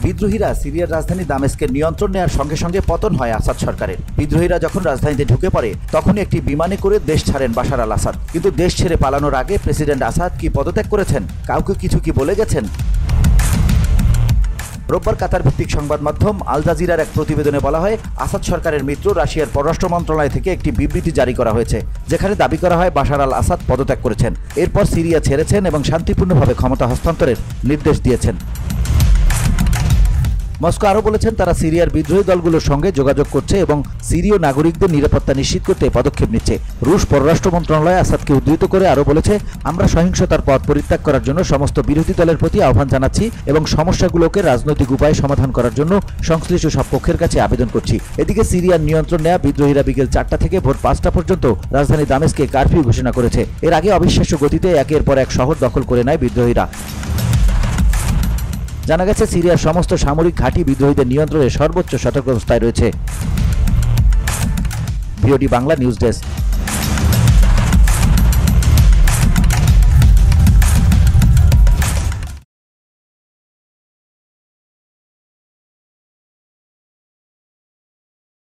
বিদ্রোহীরা সিরিয়ার রাজধানী দামেস্কের নিয়ন্ত্রণ নেওয়ার সঙ্গে সঙ্গে পতন হয় আসাদ সরকারের। বিদ্রোহীরা যখন রাজধানীতে ঢুকে পড়ে তখনই একটি বিমানে করে দেশ ছাড়েন বাশার আল আসাদ। কিন্তু দেশ ছেড়ে পালানোর আগে প্রেসিডেন্ট আসাদ কি পদত্যাগ করেছেন, কাউকে কিছু কি বলে গেছেন? রোববার কাতার ভিত্তিক সংবাদ মাধ্যম আল জাজিরার এক প্রতিবেদনে বলা হয়, আসাদ সরকারের মিত্র রাশিয়ার পররাষ্ট্র মন্ত্রণালয় থেকে একটি বিবৃতি জারি করা হয়েছে, যেখানে দাবি করা হয় বাশার আল আসাদ পদত্যাগ করেছেন, এরপর সিরিয়া ছেড়েছেন এবং শান্তিপূর্ণভাবে ক্ষমতা হস্তান্তরের নির্দেশ দিয়েছেন। মস্কো আরও বলেছেন, তারা সিরিয়ার বিদ্রোহী দলগুলোর সঙ্গে যোগাযোগ করছে এবং সিরীয় নাগরিকদের নিরাপত্তা নিশ্চিত করতে পদক্ষেপ নিচ্ছে। রুশ পররাষ্ট্র মন্ত্রণালয় আসাদকে উদ্ধৃত করে আরও বলেছে, আমরা সহিংসতার পথ পরিত্যাগ করার জন্য সমস্ত বিরোধী দলের প্রতি আহ্বান জানাচ্ছি এবং সমস্যাগুলোকে রাজনৈতিক উপায়ে সমাধান করার জন্য সংশ্লিষ্ট সব পক্ষের কাছে আবেদন করছি। এদিকে সিরিয়ার নিয়ন্ত্রণ নেওয়া বিদ্রোহীরা বিকেল 4টা থেকে ভোর 5টা পর্যন্ত রাজধানী দামেস্কে কারফিউ ঘোষণা করেছে। এর আগে অবিশ্বাস্য গতিতে একের পর এক শহর দখল করে নেয় বিদ্রোহীরা। জানা গেছে, সিরিয়ার সমস্ত সামরিক ঘাঁটি বিদ্রোহীদের নিয়ন্ত্রণে সর্বোচ্চ সতর্কাবস্থায় রয়েছে। VOD Bangla news desk.